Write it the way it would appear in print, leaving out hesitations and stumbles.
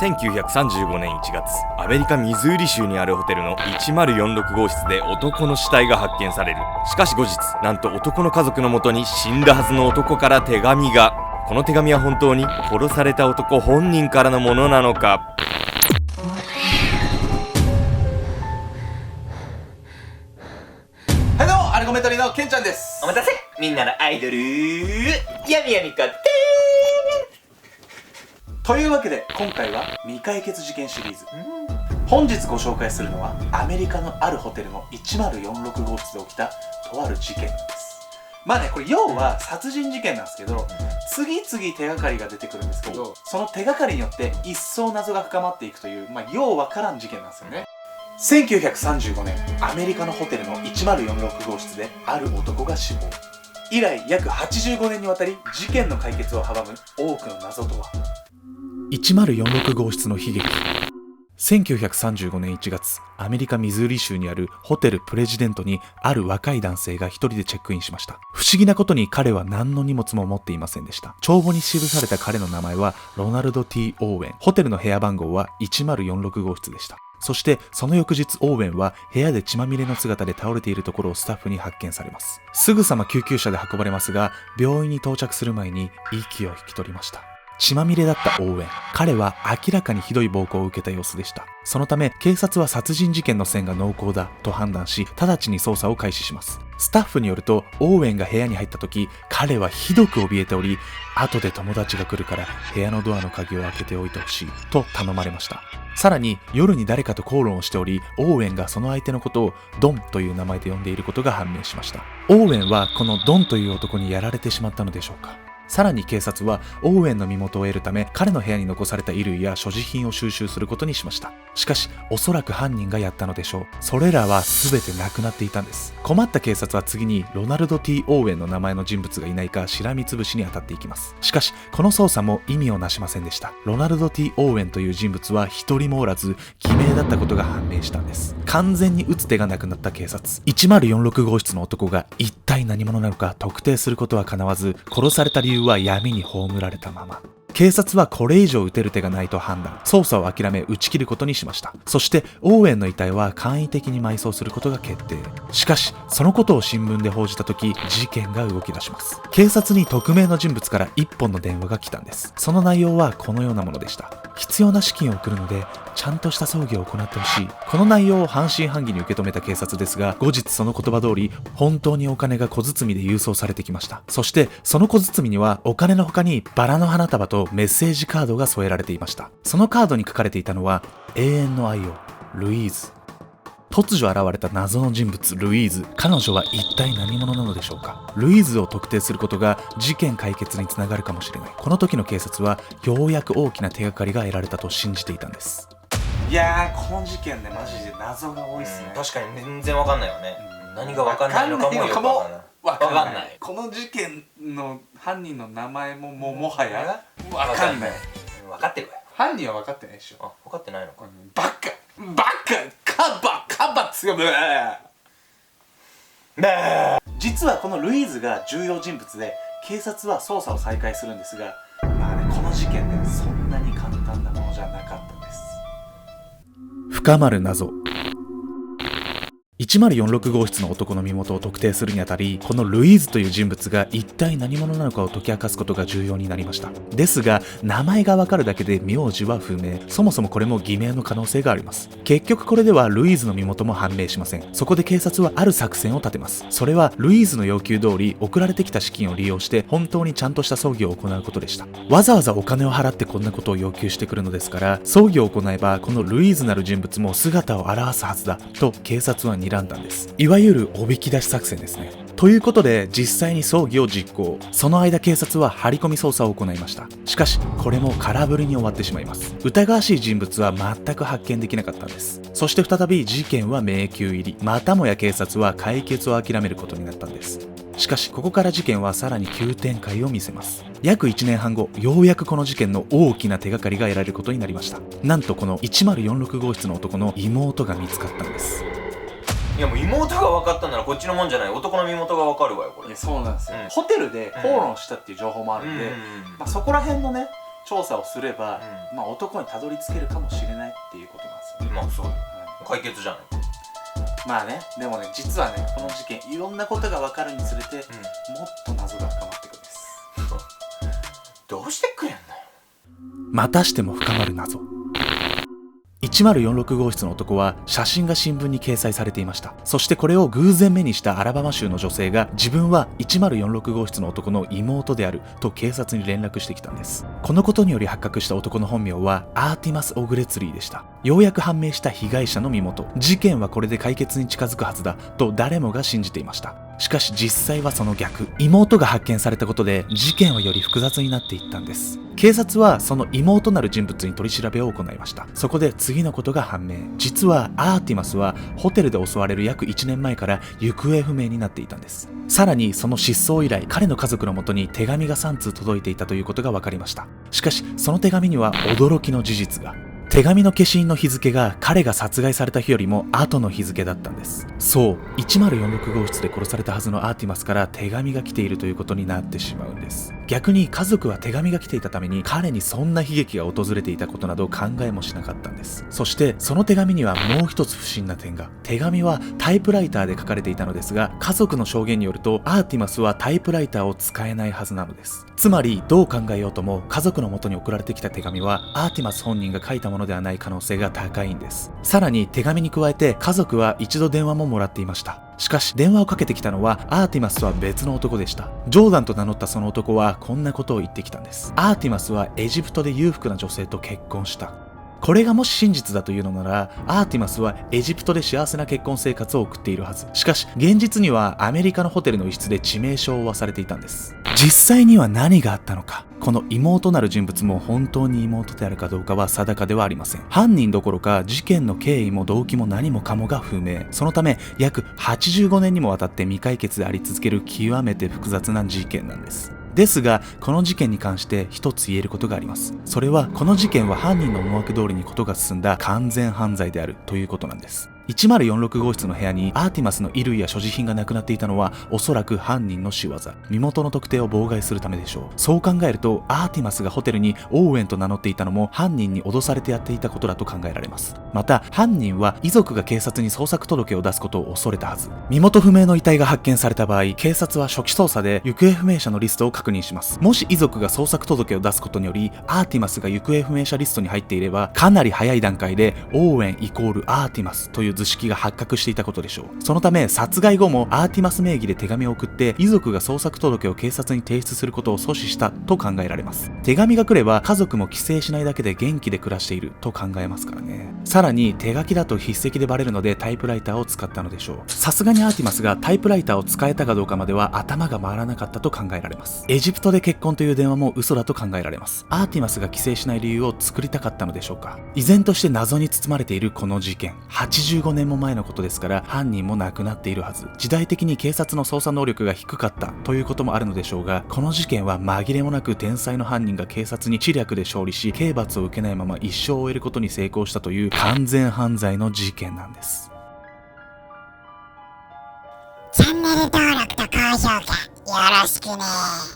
1935年1月、アメリカミズーリ州にあるホテルの1046号室で男の死体が発見される。しかし後日、なんと男の家族のもとに死んだはずの男から手紙が。この手紙は本当に殺された男本人からのものなのか。はいどうも、アルゴメトリのケンちゃんです。お待たせ、みんなのアイドルやみやみこというわけで今回は未解決事件シリーズ。本日ご紹介するのはアメリカのあるホテルの1046号室で起きたとある事件なんです。まあね、これ要は殺人事件なんですけど、次々手がかりが出てくるんですけど、その手がかりによって一層謎が深まっていくという、ようわからん事件なんですよね。1935年、アメリカのホテルの1046号室である男が死亡。以来約85年にわたり事件の解決を阻む多くの謎とは。1046号室の悲劇。1935年1月、アメリカミズーリ州にあるホテルプレジデントにある若い男性が一人でチェックインしました。不思議なことに彼は何の荷物も持っていませんでした。帳簿に記された彼の名前はロナルド・ T ・オーウェン。ホテルの部屋番号は1046号室でした。そしてその翌日、オーウェンは部屋で血まみれの姿で倒れているところをスタッフに発見されます。すぐさま救急車で運ばれますが、病院に到着する前に息を引き取りました。血まみれだったオーウェン。彼は明らかにひどい暴行を受けた様子でした。そのため警察は殺人事件の線が濃厚だと判断し、直ちに捜査を開始します。スタッフによると、オーウェンが部屋に入った時、彼はひどく怯えており、後で友達が来るから部屋のドアの鍵を開けておいてほしいと頼まれました。さらに夜に誰かと口論をしており、オーウェンがその相手のことをドンという名前で呼んでいることが判明しました。オーウェンはこのドンという男にやられてしまったのでしょうか。さらに警察はオーウェンの身元を得るため、彼の部屋に残された衣類や所持品を収集することにしました。しかしおそらく犯人がやったのでしょう。それらは全てなくなっていたんです。困った警察は次にロナルド・ T ・オーウェンの名前の人物がいないかしらみつぶしに当たっていきます。しかしこの捜査も意味をなしませんでした。ロナルド・ T ・オーウェンという人物は一人もおらず、偽名だったことが判明したんです。完全に打つ手がなくなった警察。1046号室の男が一体何者なのか特定することは叶わず、殺された理由は闇に葬られたまま。警察はこれ以上撃てる手がないと判断。捜査を諦め打ち切ることにしました。そしてオーウェンの遺体は簡易的に埋葬することが決定。しかしそのことを新聞で報じた時、事件が動き出します。警察に匿名の人物から一本の電話が来たんです。その内容はこのようなものでした。必要な資金を送るのでちゃんとした葬儀を行ってほしい。この内容を半信半疑に受け止めた警察ですが、後日その言葉通り本当にお金が小包で郵送されてきました。そしてその小包にはお金の他にバラの花束とメッセージカードが添えられていました。そのカードに書かれていたのは、永遠の愛をルイーズ。突如現れた謎の人物ルイーズ。彼女は一体何者なのでしょうか。ルイーズを特定することが事件解決につながるかもしれない。この時の警察はようやく大きな手がかりが得られたと信じていたんです。いやー、この事件ね、マジで謎が多いっすね。確かに全然わかんないよね。何がわかんないのかもよくわかんない。この事件の犯人の名前ももはやわかんない。分かってるわよ。犯人は分かってないでしょ。分かってないのか。バカ強め。実はこのルイーズが重要人物で、警察は捜査を再開するんですが、この事件ね、そんなに簡単なものじゃなかったんです。深まる謎。1046号室の男の身元を特定するにあたり、このルイーズという人物が一体何者なのかを解き明かすことが重要になりました。ですが名前がわかるだけで名字は不明。そもそもこれも偽名の可能性があります。結局これではルイーズの身元も判明しません。そこで警察はある作戦を立てます。それはルイーズの要求通り送られてきた資金を利用して本当にちゃんとした葬儀を行うことでした。わざわざお金を払ってこんなことを要求してくるのですから、葬儀を行えばこのルイーズなる人物も姿を現すはずだと警察は睨んだんです。いわゆるおびき出し作戦ですね。ということで実際に葬儀を実行。その間警察は張り込み捜査を行いました。しかしこれも空振りに終わってしまいます。疑わしい人物は全く発見できなかったんです。そして再び事件は迷宮入り。またもや警察は解決を諦めることになったんです。しかしここから事件はさらに急展開を見せます。約1年半後、ようやくこの事件の大きな手がかりが得られることになりました。なんとこの1046号室の男の妹が見つかったんです。いやもう妹が分かったならこっちのもんじゃない。男の身元が分かるわよこれ。いやそうなんですよ、ホテルで口論したっていう情報もあるんで、そこら辺のね調査をすれば、男にたどり着けるかもしれないっていうことなんですよね。まあそうよ、解決じゃない。まあね、でもね、実はね、この事件いろんなことが分かるにつれて、もっと謎が深まっていくんです。どうしてくれんのよ。またしても深まる謎。1046号室の男は写真が新聞に掲載されていました。そしてこれを偶然目にしたアラバマ州の女性が、自分は1046号室の男の妹であると警察に連絡してきたんです。このことにより発覚した男の本名はアーティマス・オグレツリーでした。ようやく判明した被害者の身元、事件はこれで解決に近づくはずだと誰もが信じていました。しかし実際はその逆、妹が発見されたことで事件はより複雑になっていったんです。警察はその妹なる人物に取り調べを行いました。そこで次のことが判明。実はアーティマスはホテルで襲われる約1年前から行方不明になっていたんです。さらにその失踪以来、彼の家族のもとに手紙が3通届いていたということが分かりました。しかしその手紙には驚きの事実が。手紙の消印の日付が彼が殺害された日よりも後の日付だったんです。そう、1046号室で殺されたはずのアーティマスから手紙が来ているということになってしまうんです。逆に家族は手紙が来ていたために彼にそんな悲劇が訪れていたことなど考えもしなかったんです。そしてその手紙にはもう一つ不審な点が。手紙はタイプライターで書かれていたのですが、家族の証言によるとアーティマスはタイプライターを使えないはずなのです。つまりどう考えようとも家族の元に送られてきた手紙はアーティマス本人が書いたものではない可能性が高いんです。さらに手紙に加えて家族は一度電話ももらっていました。しかし電話をかけてきたのはアーティマスとは別の男でした。ジョーダンと名乗ったその男はこんなことを言ってきたんです。アーティマスはエジプトで裕福な女性と結婚した。これがもし真実だというのなら、アーティマスはエジプトで幸せな結婚生活を送っているはず。しかし現実にはアメリカのホテルの一室で致命傷を負わされていたんです。実際には何があったのか、この妹なる人物も本当に妹であるかどうかは定かではありません。犯人どころか事件の経緯も動機も何もかもが不明。そのため約85年にもわたって未解決であり続ける極めて複雑な事件なんです。ですがこの事件に関して一つ言えることがあります。それはこの事件は犯人の思惑通りにことが進んだ完全犯罪であるということなんです。1046号室の部屋にアーティマスの衣類や所持品がなくなっていたのはおそらく犯人の仕業、身元の特定を妨害するためでしょう。そう考えるとアーティマスがホテルにオーウェンと名乗っていたのも犯人に脅されてやっていたことだと考えられます。また犯人は遺族が警察に捜索届を出すことを恐れたはず。身元不明の遺体が発見された場合、警察は初期捜査で行方不明者のリストを確認します。もし遺族が捜索届を出すことによりアーティマスが行方不明者リストに入っていれば、かなり早い段階でオーウェンイコールアーティマスという図式が発覚していたことでしょう。そのため殺害後もアーティマス名義で手紙を送って遺族が捜索届を警察に提出することを阻止したと考えられます。手紙が来れば家族も帰省しないだけで元気で暮らしていると考えますからね。さらに手書きだと筆跡でバレるのでタイプライターを使ったのでしょう。さすがにアーティマスがタイプライターを使えたかどうかまでは頭が回らなかったと考えられます。エジプトで結婚という電話も嘘だと考えられます。アーティマスが帰省しない理由を作りたかったのでしょうか。依然として謎に包まれているこの事件、85年も前のことですから犯人も亡くなっているはず。時代的に警察の捜査能力が低かったということもあるのでしょうが、この事件は紛れもなく天才の犯人が警察に知略で勝利し刑罰を受けないまま一生を終えることに成功したという完全犯罪の事件なんです。チャンネル登録と高評価よろしくね。